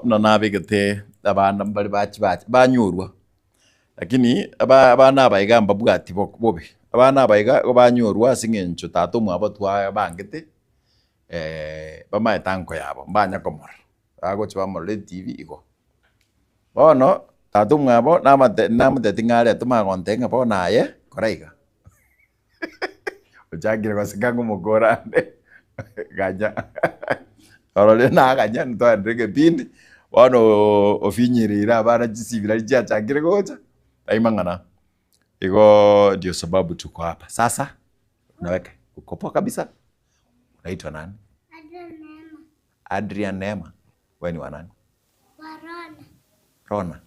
no nabigete abana bari banyorwa lakini abana baigamba bwati bobe abana baiga banyorwa singencho tato mwabo twa bangete bamaye tanko yabo mbanya komora ago chwa more TV iko bono tato mwabo namate tingale tuma kontenga bona ye koraiga uchagire kwasikangu mugora gaja orole na gaja ndo ndege pindi wano ofinyirira bara jisibira chagire gocha aimangana iko ndio sababu tuko hapa sasa. Unaweka uko poa kabisa. Unaitwa nani? Adrian Neema. Wewe ni wa nani? Rona.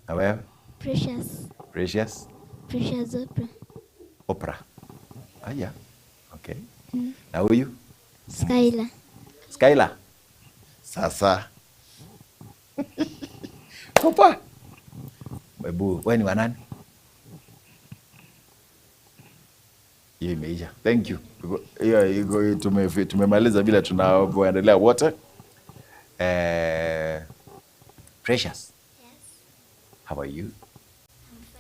Na wewe? Precious Oprah. Aya. Okay. Na huyu? Skyla. Sasa. Poa. Bebu, wewe ni wa nani? Hiyo imeisha. Thank you. Hiyo tumemaliza bila tunaendelea wote. Precious. Yes. How are you?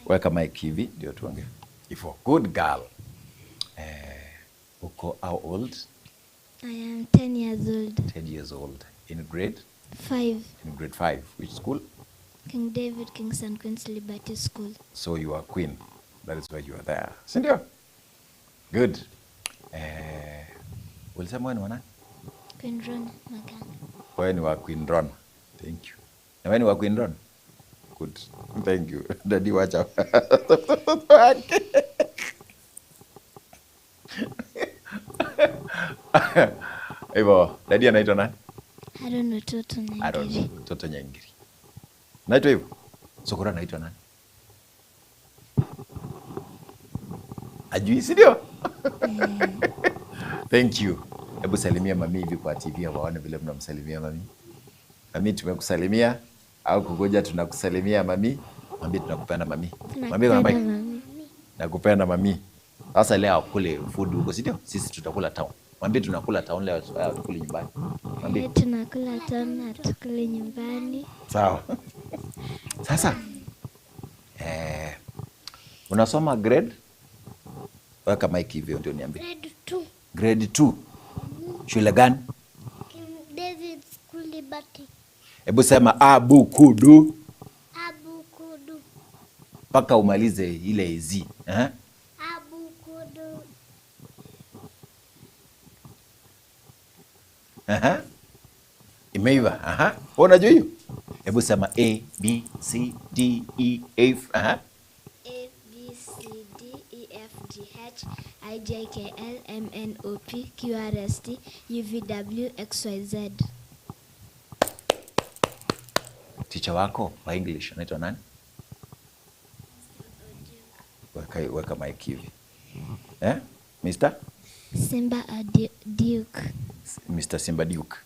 Weka mic hivi ndio tuongee. Ifo. Good girl. Uko how old? I am 10 years old. 10 years old. In grade? 5. In grade 5. Which school? King David Kingston Queen's Liberty School. So you are queen. That is why you are there. Sindio? Good. Ulisema wewe ni wana? Queen Rona Maganga. Wewe ni wa Queen Rona. Thank you. Na wewe ni wa Queen Rona? Good. Thank you. Daddy wacha. Evo, daddy anaitwa nani? Aaron Toto Nyangiri. Aaron Toto Nyangiri. Naitwa hivyo? Sokora naitwa nani? Ajui, si ndio? Thank you. Hebu salimia mami hivi kwa TV waone vile mnamsalimia mami. Mami tumekusalimia au kugoja tunakusalimia mami? Mami tunakupenda mami. Mami kwa mami. Nakupenda mami. Sasa leo kule food huko, si ndio? Sisi tutakula town. Mami tunakula town leo tukule nyumbani. Mami tunakula town na tukule nyumbani. Sawa. Sasa unasoma grade? Weka mic hivyo ndio niambie. Grade 2. Grade 2. Shule gani? King David School Liberty. Hebu sema abukudu. Abukudu. Paka umalize ile ezi. Abukudu. Imeiva. Unajua hiyo? Hebu sema A, B, C, D, E, F. A, B, C, D, E, F, G, H, I, J, K, L, M, N, O, P, Q, R, S, T, U, V, W, X, Y, Z. Teacher wako wa English anaitwa nani? Weka mic hivi. Mr. Simba Duke. Mr. Simba Duke.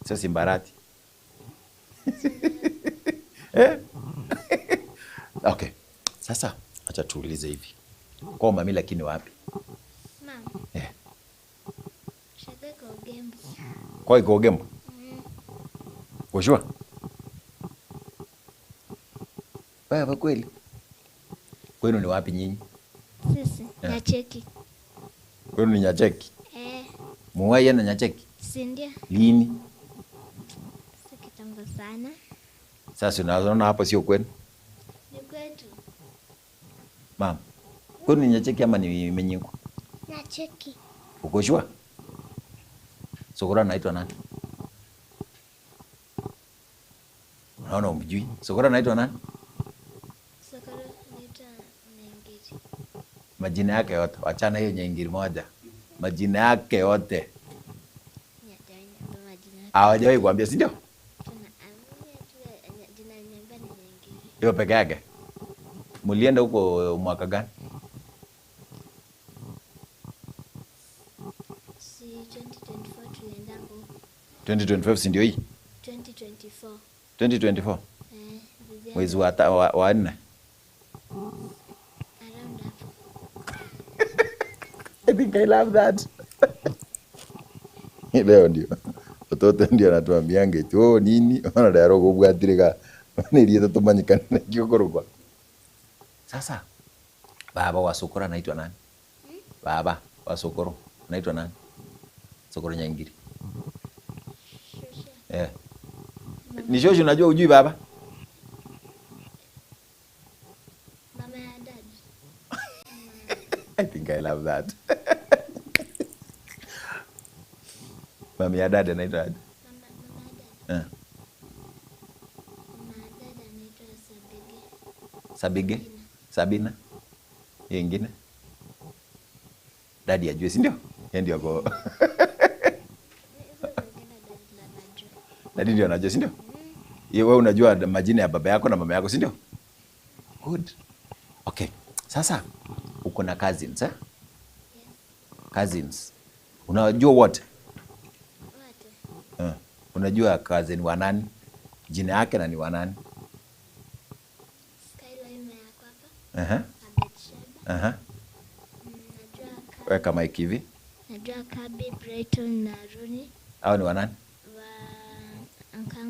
Sio Simbarati. Okay. Sasa acha tuulize hivi. Kwa mami lakini wapi? Mama. Shaka kwa Ugembo. Kwa iko Ugembo? Unajua? Wewe kweli? Kwenu ni wapi nyinyi? Sisi Nyacheki. Kwenu ni Nyacheki? Muwaye na Nyacheki? Si ndio? Lini? Si kitambo sana. Sasa unaona hapo sio kwenu? Ni kwetu. Mama. Kwenu ni Nyacheki ama ni Menyingo? Nyacheki. Uko sure? Sokora anaitwa nani? Unaona umjui? Sokora anaitwa nani? Sokora anaitwa Nyangiri. Majina yake yote. Wachana hiyo Nyangiri moja. Majina yake yote. Hawajawahi kuambia, si ndio? Hiyo peke yake. Mulienda huko mwaka gani? Si 2024 tulienda huko. 2025 si ndio hii? 2024. 2024? Mwezi wa 4. Around hapo. I think I love that. Leo ndio. Watoto ndio anatuambianga eti nini ona dialogue ubwatirega niliye tumanyikana na kiokorogwa. Sasa baba wa Sokoro anaitwa nani? Baba wa Sokoro anaitwa nani? Sokoro Nyangiri. Ni shosho, unajua ujui baba? Mama ya dad. I think I love that. Mama ya dad anaitwa aje? Mama ya dad. Mama ya dad anaitwa Sabige. Sabina. Hiyo ingine? Dadi ajue, si ndio? Yeye ndio ako. Dadi ndio anajua, si ndio? Wewe unajua majina ya baba yako na mama yako, si ndio? Good. Okay. Sasa uko na cousins, eh? Cousins. Unajua wote? Wote. Unajua cousin wa nani? Jina yake na ni wa nani? Skyla yuma yako hapa. Najua weka mic hivi. Najua Kabi, Brighton na Rooney. Hao ni wa nani?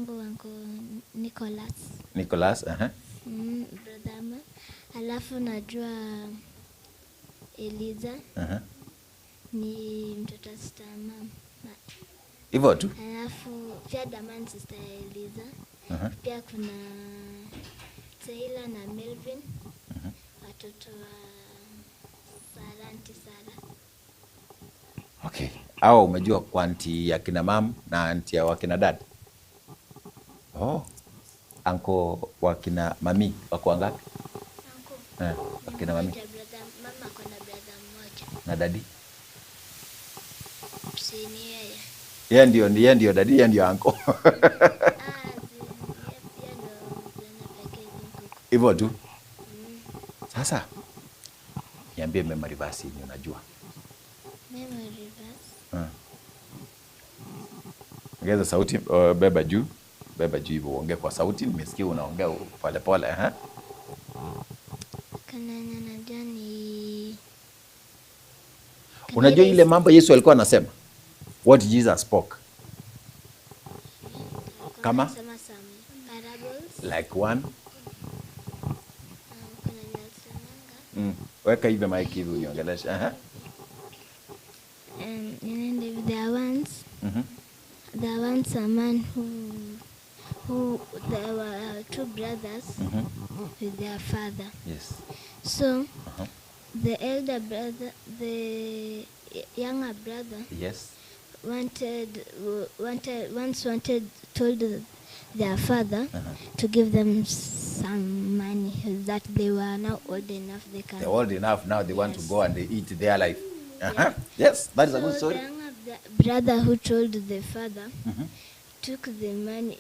Wanko Nicholas. Brother Ama. Alafu najua Eliza. Ni mtoto wa sister mama. Hivyo tu. Alafu pia Daman sister Eliza. Pia kuna Taylor na Melvin. Watoto wa Saranti Sara. Okay. Hao umejua kwa anti ya kina mam na anti ya wakina dad? Anko wakina mami wako wangapi? Anko. Wakina mami. Mama kuna brother mmoja. Na daddy? Sini yeye. Yeye ndio daddy, yeye ndio anko. Hivyo tu. Sasa niambie memory verse ni unajua? Memory verse. Ongeza sauti, beba juu hivyo, uongee kwa sauti, nimesikia unaongea pole pole, Kana najua ni unajua ile mambo Yesu alikuwa anasema? What Jesus spoke. Kama like one. Weka hivi mic hivi uniongeleshe. There once a man who there were two brothers with their father. Yes. So the elder brother, the younger brother, yes, told their father to give them some money that they were now old enough. They're old enough now. They want to go and they eat their life. Yes, that is a good story. The younger brother who told the father took the money.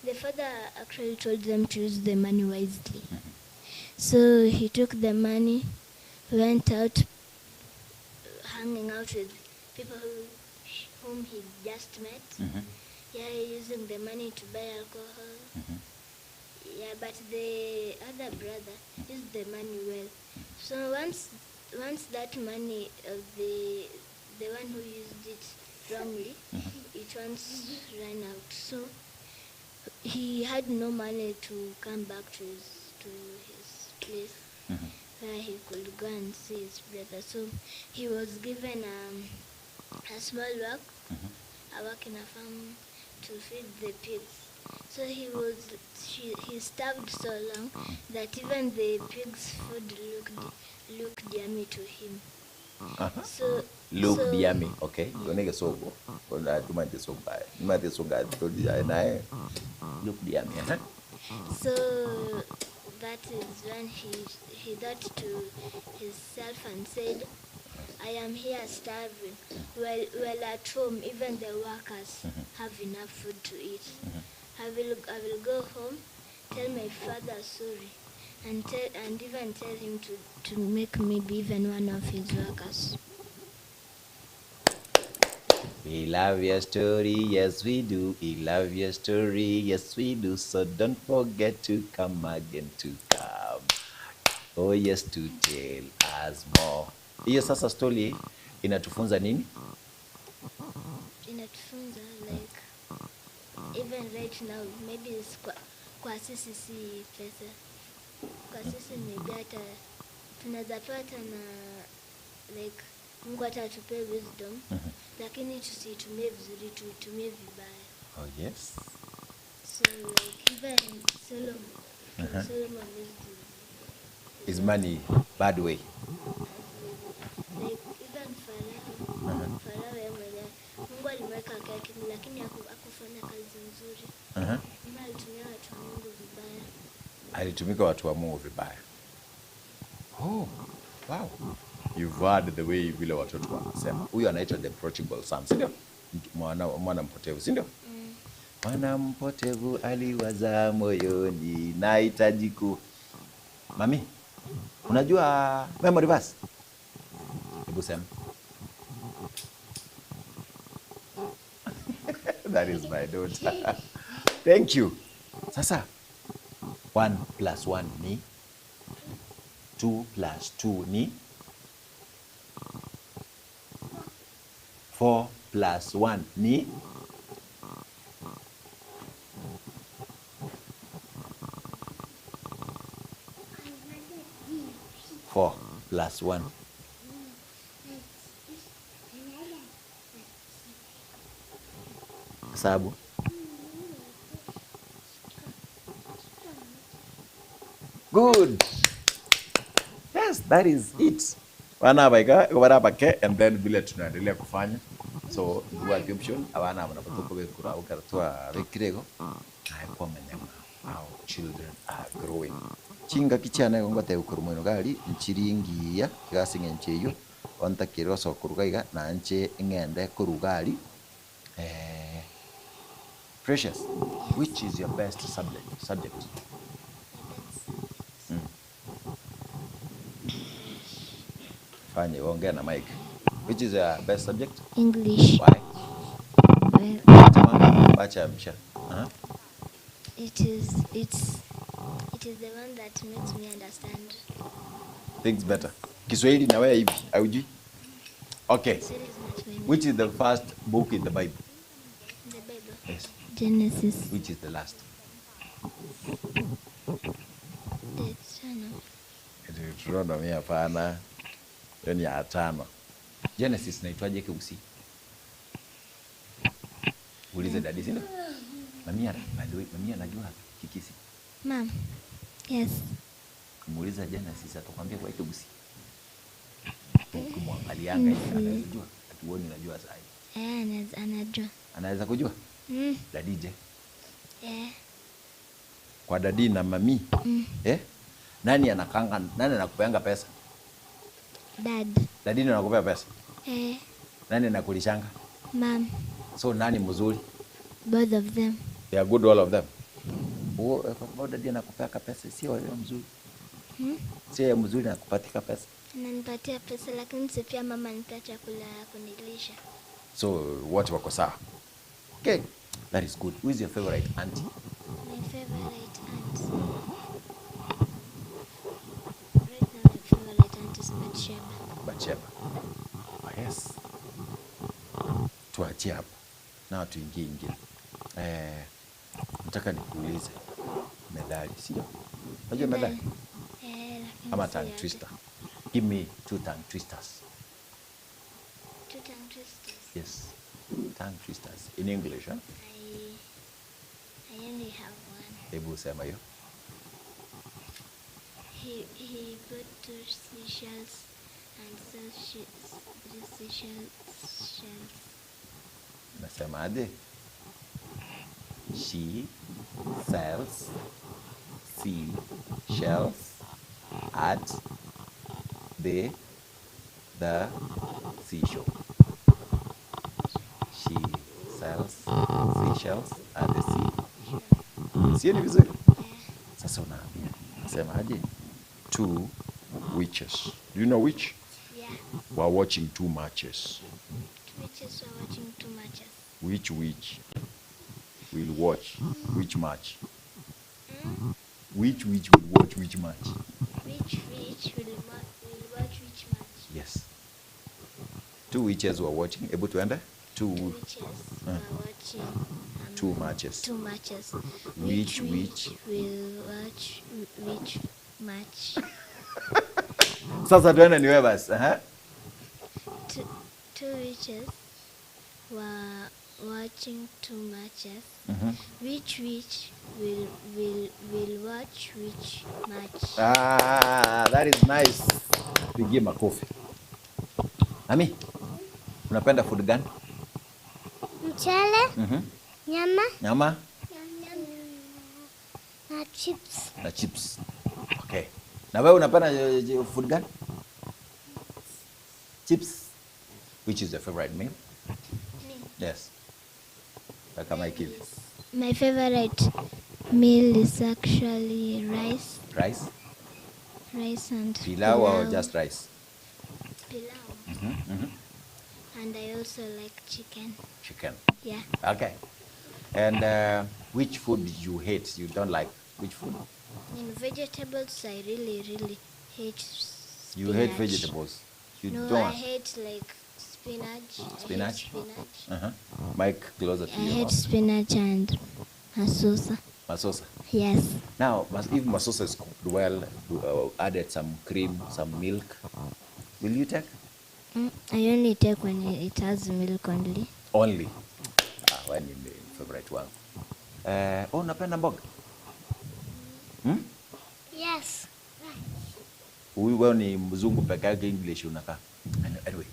The father actually told them to use the money wisely. So he took the money, went out, hanging out with people whom he just met. Using the money to buy alcohol. But the other brother used the money well. So once that money of the one who used it wrongly, it once ran out. So he had no money to come back to his place where he could go and see his brother. So he was given a small work, a work in a farm to feed the pigs. So he starved so long that even the pigs' food looked yummy to him. Look yummy, okay. Unenge sogo. Kuna tumate soga. Tumate soga tudia nae. Look yummy, So that is when he thought to himself and said, I am here starving. Well, at home, even the workers have enough food to eat. I will go home, tell my father sorry, and even tell him to make me be even one of his workers. We love your story, yes we do. We love your story, yes we do. So don't forget to come again to come. Oh yes, to tell us more. Hiyo sasa story inatufunza nini? inatufunza like even right now maybe kwa sisi si pesa. Kwa sisi maybe hata tunaweza pata na like Mungu hata atupe wisdom, lakini tusitumie vizuri, tuitumie vibaya. Oh yes. So like even Solomon Is money bad way? like even Farao yeye mwenyewe Mungu alimweka akili, lakini hakufanya kazi nzuri. Mungu alitumia watu wa Mungu vibaya. Alitumika watu wa Mungu vibaya. Oh, wow. You've heard the way vile watoto wanasema. Huyu anaitwa the prodigal son, si ndio? Mwana mpotevu, si ndio? Mwana mpotevu aliwaza moyoni nahitaji ku. Mami, unajua memory verse? Hebu sema. That is my daughter. Thank you. Sasa 1 plus 1 ni 2 plus 2 ni 4 plus 1 ni 4 plus 1. Sabu. Good. Yes, that is it. Wana baika kubara bake and then vile tunaendelea kufanya. So dua option abana wanapatoka bekura ukaratoa bekirego. Haikuwa manyama. Our children are growing. Chinga kichana ngwate ukurumweno gali nchiringiya kigasinga ncheyo onta kiroso kurugaiga na nche ngende kurugali. Precious, which is your best subject? Fine, ongea na Mike. Which is your best subject? English. Why? Well, Bacha msha. it is the one that makes me understand Things better. Kiswahili na wewe hivi, haujui? Okay. Swahili is not my main. Which is the first book in the Bible? The Bible. Yes. Genesis. Which is the last? Tunaona mimi hapana. Hiyo ni ya tano. Genesis naitwaje Keusi? Ulize dadi sina? Mamia, by the way, mamia anajua Kikisi. Mom. Yes. Kumuuliza Genesis atakwambia kwa Keusi. Kumwangalianga anajua. Atuoni najua sasa. Anajua. Anaweza kujua? Dadi je? Kwa dadi na mami? Nani anakupeanga pesa? Dad. Dadi ndiye anakupea pesa? Nani anakulishanga? Mom. So nani mzuri? Both of them. They are good, all of them. Kwa sababu dadi anakupea pesa, sio wewe mzuri. Sio mzuri anakupatia pesa. Ananipatia pesa lakini si pia mama anipea chakula kunilisha. So what wako sawa? Okay, that is good. Who is your favorite auntie? My favorite aunt. Right now my favorite aunt is Bathsheba. Oh, yes. Tuachie hapa. Na tuingie ingine. Nataka nikuulize medali, sio? Unajua medali? Ama tongue twister. Give me 2 tongue twisters. 2 tongue twisters. Yes. Tongue twisters in English, huh? I only have one. Hebu sema hiyo. He bought 2 seashells and sells 3 seashells. Nasema aje? She sells seashells at the seashore. She sells seashells at the sea. Sio ni vizuri? Sasa unaambia. Nasema aje? 2 witches. Do you know witch? Yeah. We're watching 2 matches. 2 witches were watching 2 matches. Which witch will watch which match? Which witch will watch which match? Which witch will watch which match? Yes. 2 witches were watching. Able to enter? Two witches were watching two matches. two matches. Which will watch which match? Sasa tuende niwe basi. Two witches were watching two matches. Which will watch which match? That is nice. Pigie makofi. Ami, unapenda food gani? Mchele, nyama, na chips. Na chips. Okay. Na wewe unapenda food gani? Chips. Which is your favorite meal? Me. Yes. Kama hiki. My favorite meal is actually rice. Rice? Rice and Pilau or just rice? Pilau. And I also like chicken. Chicken. Yeah. Okay. And which food you hate? You don't like which food? In vegetables, I really hate spinach. You hate vegetables. You no, don't. I hate like spinach. Spinach? I hate spinach. Mic closer to I you. hate spinach and masosa. Masosa. Yes. Now, if masosa is cooked well, added some cream, some milk, will you take? I only take when it has milk only. Only. When in the favorite one. Unapenda mboga? Yes. Huyu wewe ni mzungu peke yake, English unakaa. Anyway,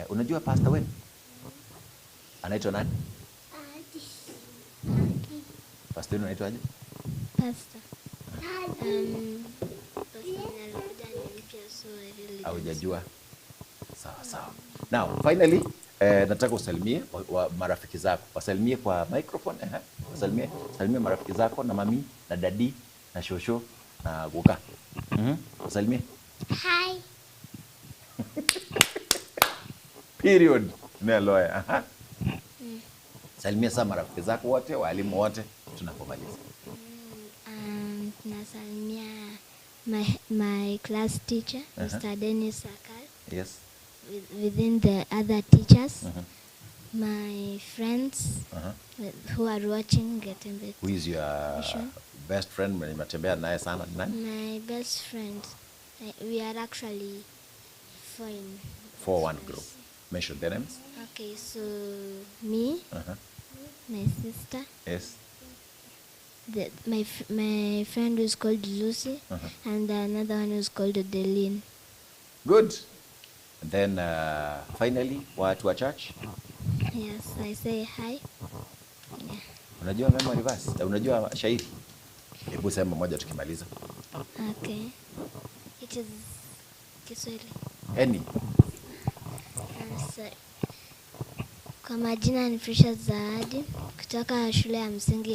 unajua pastor wewe? Anaitwa nani? Pastor wenu anaitwa aje? Pastor. Haujajua. Sawa. Now, finally, nataka usalimie marafiki zako. Wasalimie kwa microphone. Salimie marafiki zako na mami, na dadi, na shosho, na guka. Wasalimie. Hi. Period. Neloya. Salimia sana marafiki zako wote, walimu wote, tunapomaliza. Nasalimia my class teacher, Mr. Dennis Sakal. Yes. Within the other teachers, my friends who are watching Getembet. Who is your best friend when you naye sana? My best friend. We are actually one group. Mention their names. Okay, so me, my sister. Yes. My friend who is called Lucy, and another one who is called Adeline. Good. And then finally, watu wa church. Yes, I say hi. Yeah. Unajua memory verse? Unajua shairi? Hebu sema moja tukimaliza. Okay. It is Kiswahili. Any. Kwa majina ni Precious Zawadi kutoka shule ya msingi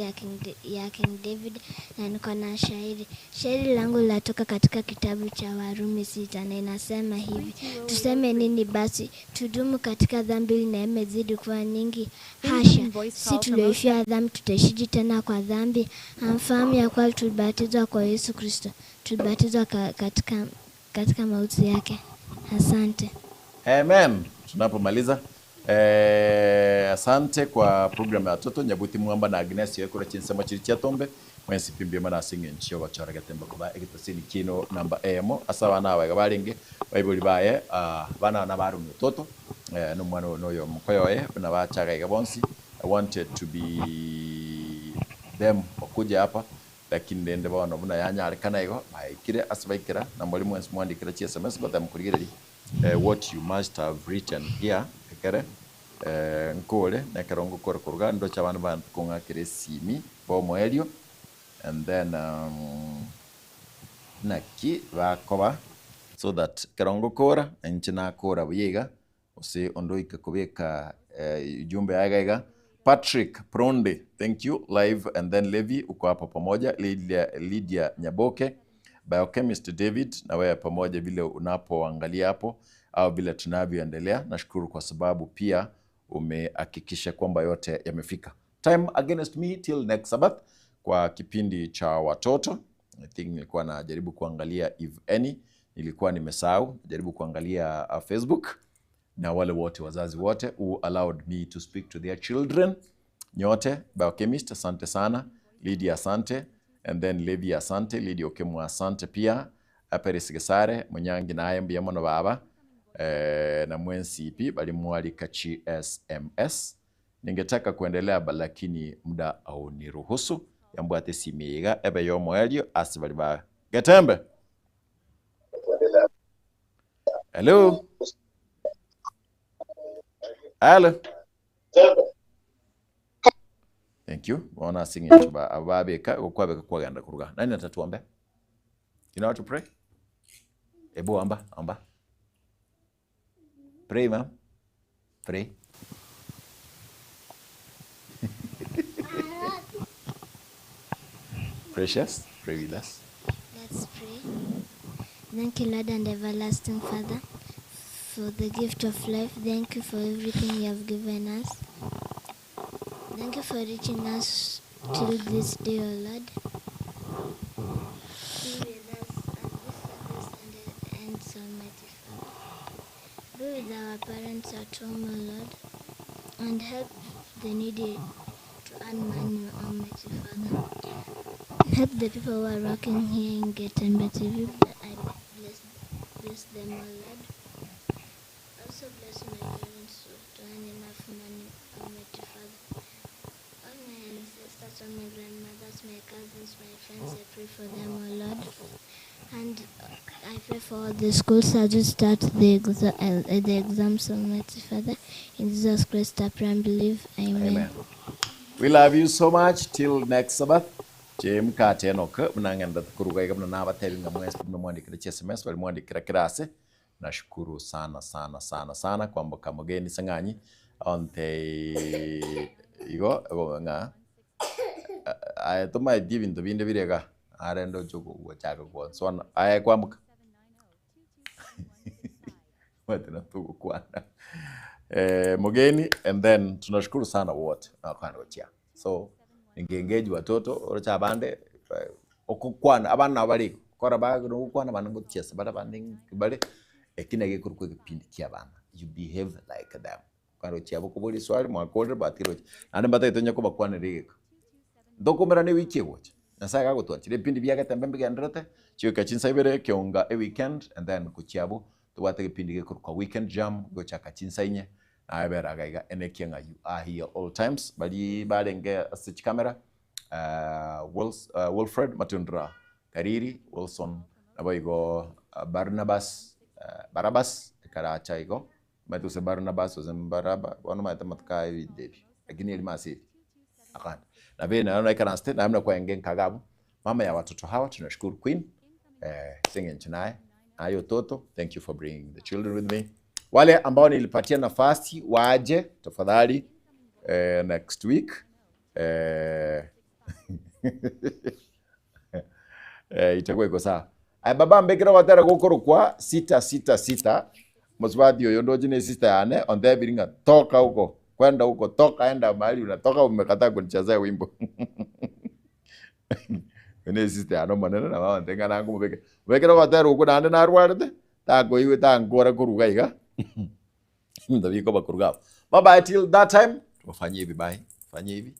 ya King David, na niko na shairi. Shairi langu linatoka katika kitabu cha Warumi 6 na inasema hivi: tuseme nini basi? Tudumu katika dhambi ili neema izidi kuwa nyingi? Hasha! Si tulioifia dhambi tutaishije tena kwa dhambi? Hamfahamu ya kuwa tulibatizwa kwa Yesu Kristo, tulibatizwa katika mauti yake. Asante. Amen. Tunapomaliza, asante kwa program ya watoto Nyabuti Mwamba na Agnes yekora chinsema chiri cha tombe mwensi pimbye mana singe nchyo bachora gatemba kuba egitasini kino namba emo asawa nawe gabaringe bayibuli baye bana na baru mtoto no mwana noyo mkoyoe na bachaga gabonsi. I wanted to be them okuja hapa lakini ndende bana buna yanya kana igo baikire asbaikira na mwalimu wensi mwandikira chi SMS batamkurigiriri what you must have written here ekere nkole na karongo kor kurgando cha bana bana konga kire simi bo moelio and then naki bakoba so that karongo kora enchina kora buyega ose ondoika kubeka jumbe agaiga Patrick Pronde, thank you. Live and then Levi uko hapa pamoja. Lydia Nyaboke, Biochemist David, na wewe pamoja vile unapoangalia hapo au vile tunavyoendelea. Nashukuru kwa sababu pia umehakikisha kwamba yote yamefika. Time against me till next Sabbath kwa kipindi cha watoto. I think nilikuwa najaribu kuangalia if any, nilikuwa nimesahau, najaribu kuangalia Facebook. na wale wote wazazi wote who allowed me to speak to their children. Nyote, biochemist asante sana, Lydia asante, and then Levi asante, Lydia Okemu asante pia, Aperis Gesare, Munyangi na ayembi yamono baba, na mwensipi, bali mwalika SMS. Ningetaka kuendelea lakini muda au niruhusu, yambu ate simiga, ebe yomo elio, asibali ba. Getembe! Hello? Hello? Thank you. Wana singing chuba ababeka okwabeka kwaganda kuruga. Nani atatuombe? You know how to pray? Ebu amba. Pray, ma'am. Pray. Precious, pray with us. Let's pray. Thank you, Lord and everlasting Father, for the gift of life. Thank you for everything you have given us. Thank you for reaching us till this day, O Lord. Be with us at this service and the ends, Almighty Father. Be with our parents at home, O Lord, and help the needy to earn money, Almighty Father. Help the people who are working here in Getembe TV. I bless them, O Lord. Also bless my parents to earn enough money, Almighty Father. All my ancestors, all my grandmothers, my cousins, my friends, I pray for them, O Lord. And I pray for all the schools as we start the exams, Almighty Father. In Jesus Christ, I pray and believe. Amen. We love you so much. Till next Sabbath. Jem kate enoka mnangenda kuruga gamna na bateli na mwezi mmwandikira SMS bali mwandikira kirase. Nashukuru sana kwamba kamugeni sanganyi onte igo nga ayatoma ibintu binde birega arendo jogo wachaka kwa so aya kwamuka watena tuko kwana mugeni, and then tunashukuru sana wote nakwandotia. So ningeengage watoto orocha bande okukwana abana bali kora bagro ukwana banango tiesa bada banding bali ekinege kurukwe kipindi cy'abana. You behave like them. Kwaro cyabo kubuli swali mwakore batiro ande bataito nyako bakwana riko dokomera ne wiki wote nasaka gutwatire pindi byagatamba mbigandrate cyo kachinsa ibere kyonga a weekend, and then kucyabo tuwate kipindi kurukwa weekend jam go chaka chinsa inye abera gaiga enekenga. You are here all times bali balenge stitch camera Wilfred Matundra Kariri Wilson abaigo Barabas karacha igo matuse Barnabas Baraba wana matamatka debi lakini elimasi akana na bena naona kana state na amna kwa ngen kagabu mama ya watoto hawa. Tunashukuru Queen singing tonight ayo toto. Thank you for bringing the children with me. Wale ambao nilipatia nafasi waje tafadhali next week itakuwa iko sawa. Ay baba mbekira watera gukuru kwa 666 mosbadi yoyo ndoji ne sister yane on there biringa toka huko kwenda huko toka enda mahali unatoka umekataa kunichezea wimbo ne sister yano maneno na mama tenga nangu mbekira watera huko nande na arwarte tago iwe tangora kuruga iga ndabiko bakuruga. Bye bye till that time. Tufanye hivi bye. Fanye hivi.